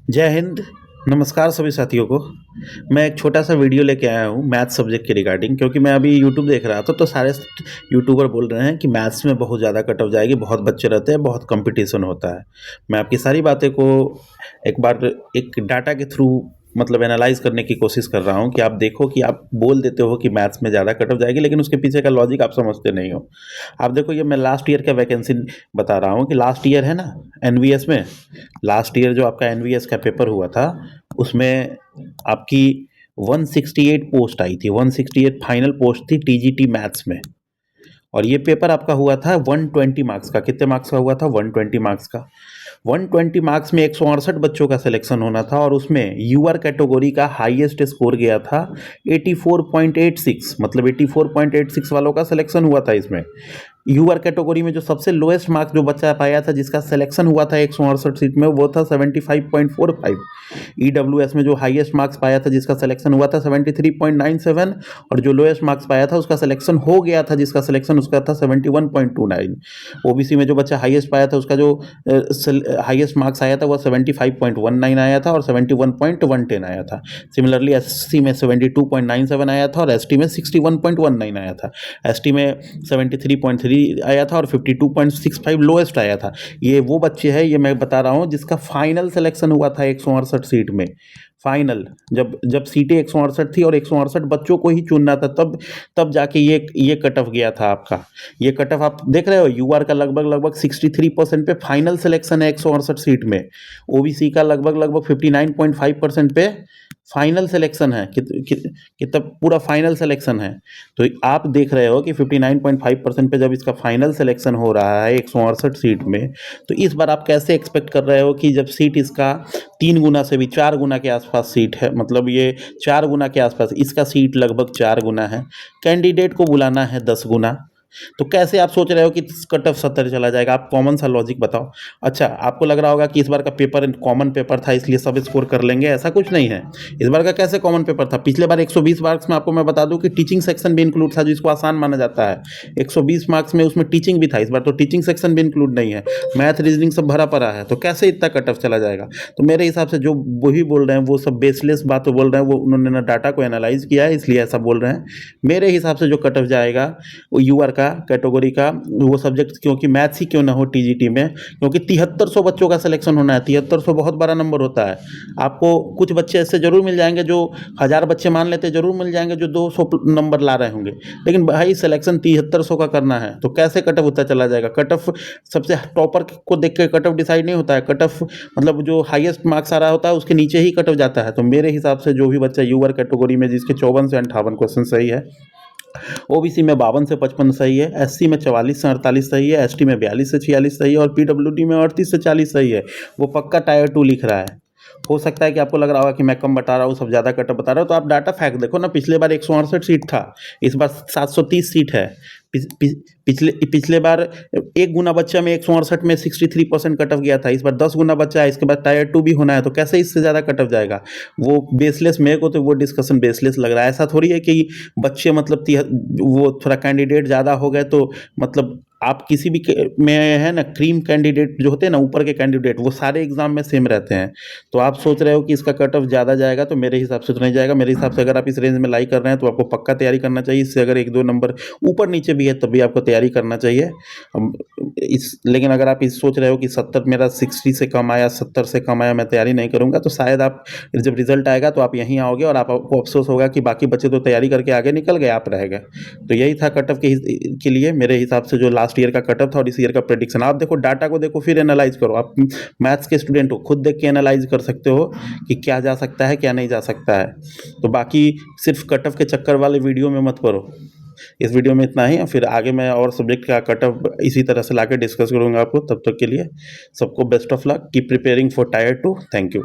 जय हिंद। नमस्कार सभी साथियों को। मैं एक छोटा सा वीडियो लेके आया हूँ मैथ्स सब्जेक्ट के रिगार्डिंग, क्योंकि मैं अभी यूट्यूब देख रहा था तो सारे यूट्यूबर बोल रहे हैं कि मैथ्स में बहुत ज़्यादा कट ऑफ जाएगी, बहुत बच्चे रहते हैं, बहुत कंपटीशन होता है। मैं आपकी सारी बातें को एक बार एक डाटा के थ्रू मतलब एनालाइज करने की कोशिश कर रहा हूँ कि आप देखो कि आप बोल देते हो कि मैथ्स में ज़्यादा कट ऑफ जाएगी, लेकिन उसके पीछे का लॉजिक आप समझते नहीं हो। आप देखो, ये मैं लास्ट ईयर का वैकेंसी बता रहा हूँ कि लास्ट ईयर है ना, एनवीएस में लास्ट ईयर जो आपका एनवीएस का पेपर हुआ था उसमें आपकी 168 पोस्ट आई थी। 168 फाइनल पोस्ट थी टीजीटी मैथ्स में। और ये पेपर आपका हुआ था 120 मार्क्स का। कितने मार्क्स का हुआ था? 120 मार्क्स का। 120 मार्क्स में 168 बच्चों का सिलेक्शन होना था, और उसमें यूआर कैटेगरी का हाईएस्ट स्कोर गया था 84.86, मतलब 84.86 वालों का सिलेक्शन हुआ था इसमें। यूआर कैटेगरी में जो सबसे लोएस्ट मार्क्स जो बच्चा पाया था जिसका सिलेक्शन हुआ था 168 सीट में, वो था 75.45। ईडब्ल्यूएस में जो हाईएस्ट मार्क्स पाया था जिसका सिलेक्शन हुआ था 73.97, और जो लोएस्ट मार्क्स पाया था उसका सिलेक्शन हो गया था जिसका सिलेक्शन उसका था 71.29। ओबीसी में जो बच्चा हाईएस्ट पाया था उसका जो हाईएस्ट मार्क्स आया था वो 75.19 आया था, और 71.110 आया था। सिमिलरली एससी में 72.97 आया था, और एसटी में 61.19 आया था। एसटी में 73.3 आया था, और 52.65 लोएस्ट आया था। ये वो बच्चे हैं, ये मैं बता रहा हूँ, जिसका फाइनल सिलेक्शन हुआ था 168 सीट में। फाइनल जब जब सीटें 168 थी और 168 बच्चों को ही चुनना था, तब तब जाके ये कट ऑफ गया था आपका। ये कट ऑफ आप देख रहे हो, यूआर का लगभग लगभग 63% पे फाइनल सिलेक्शन है 168 सीट में। ओबीसी का लगभग लगभग 59.5% पे फाइनल सिलेक्शन है कि तब पूरा फाइनल सिलेक्शन है। तो आप देख रहे हो कि 59.5% पे जब इसका फाइनल सिलेक्शन हो रहा है 168 सीट में, तो इस बार आप कैसे एक्सपेक्ट कर रहे हो कि जब सीट इसका 3 गुना से भी 4 गुना के आसपास सीट है, मतलब ये 4 गुना के आसपास, इसका सीट लगभग 4 गुना है, कैंडिडेट को बुलाना है 10 गुना, तो कैसे आप सोच रहे हो कि कट ऑफ 70 चला जाएगा? आप कॉमन सा लॉजिक बताओ। अच्छा, आपको लग रहा होगा कि इस बार का पेपर कॉमन पेपर था इसलिए सब स्कोर कर लेंगे, ऐसा कुछ नहीं है। इस बार का कैसे कॉमन पेपर था? पिछले बार 120 मार्क्स में आपको मैं बता दूं कि टीचिंग सेक्शन भी इंक्लूड था, जिसको आसान माना जाता है। 120 मार्क्स में उसमें टीचिंग भी था। इस बार तो टीचिंग सेक्शन भी इंक्लूड नहीं है, मैथ रीजनिंग सब भरा पड़ा है, तो कैसे इतना कट ऑफ चला जाएगा? तो मेरे हिसाब से जो वही बोल रहे हैं वो सब बेसलेस बात बोल रहे हैं, वो उन्होंने ना डाटा को एनालाइज किया है इसलिए ऐसा बोल रहे हैं। मेरे हिसाब से जो कट ऑफ जाएगा वो यूआर का कैटेगरी का वो सब्जेक्ट, क्योंकि मैथ्स ही क्यों ना हो टीजीटी में, क्योंकि 7300 बच्चों का सिलेक्शन होना है। 7300 बहुत बड़ा नंबर होता है। आपको कुछ बच्चे ऐसे जरूर मिल जाएंगे जो 1000 बच्चे मान लेते, जरूर मिल जाएंगे जो 200 नंबर ला रहे होंगे, लेकिन भाई सिलेक्शन 7300 का करना है, तो कैसे कट ऑफ होता चला जाएगा? कट ऑफ सबसे टॉपर को देख के कट ऑफ डिसाइड नहीं होता है। कट ऑफ मतलब जो हाईएस्ट मार्क्स आ रहा होता है उसके नीचे ही कट ऑफ जाता है। तो मेरे हिसाब से जो भी बच्चा यूआर कैटेगरी में जिसके 54 से 58 क्वेश्चन सही है, ओबीसी में 52 से 55 सही है, एससी में 44 से 48 सही है, एसटी में 42 से 46 सही है, और पीडब्ल्यूडी में 38 से 40 सही है। वो पक्का टायर 2 लिख रहा है। हो सकता है कि आपको लग रहा होगा कि मैं कम बता रहा हूँ, सब ज़्यादा कटअप बता रहा हूँ, तो आप डाटा फैक्ट देखो ना। पिछले बार 168 सीट था, इस बार 730 सीट है। पिछले बार 1 गुना बच्चा में 168 में 63% कट ऑफ गया था। इस बार 10 गुना बच्चा है, इसके बाद टायर 2 भी होना है, तो कैसे इससे ज़्यादा कट ऑफ जाएगा? वो बेसलेस, मेरे को तो वो डिस्कशन बेसलेस लग रहा है। ऐसा थोड़ी है कि बच्चे मतलब वो थोड़ा कैंडिडेट ज़्यादा हो गए तो मतलब आप किसी भी में है ना, क्रीम कैंडिडेट जो होते हैं ना, ऊपर के कैंडिडेट, वो सारे एग्जाम में सेम रहते हैं। तो आप सोच रहे हो कि इसका कट ऑफ ज़्यादा जाएगा, तो मेरे हिसाब से तो नहीं जाएगा। मेरे हिसाब से अगर आप इस रेंज में लाई कर रहे हैं तो आपको पक्का तैयारी करना चाहिए। इससे अगर 1-2 नंबर ऊपर नीचे भी है तब भी आपको तैयारी करना चाहिए। लेकिन अगर आप इस सोच रहे हो कि 70 मेरा 60 से कम आया, 70 से कम आया, मैं तैयारी नहीं करूँगा, तो शायद आप जब रिजल्ट आएगा तो आप यहीं आओगे और आपको अफसोस होगा कि बाकी बच्चे तो तैयारी करके आगे निकल गए, आप रह गए। तो यही था कट ऑफ के लिए मेरे हिसाब से जो लास्ट ईयर का कट ऑफ था और इस ईयर का प्रेडिक्शन। आप देखो, डाटा को देखो, फिर एनालाइज करो। आप मैथ्स के स्टूडेंट हो, खुद देख के एनालाइज कर सकते हो कि क्या जा सकता है क्या नहीं जा सकता है। तो बाकी सिर्फ कट ऑफ के चक्कर वाले वीडियो में मत पड़ो। इस वीडियो में इतना ही, फिर आगे मैं और सब्जेक्ट का कट ऑफ इसी तरह से लाके डिस्कस करूंगा आपको। तब तक के लिए सबको best of luck, keep preparing for tyre 2। Thank you.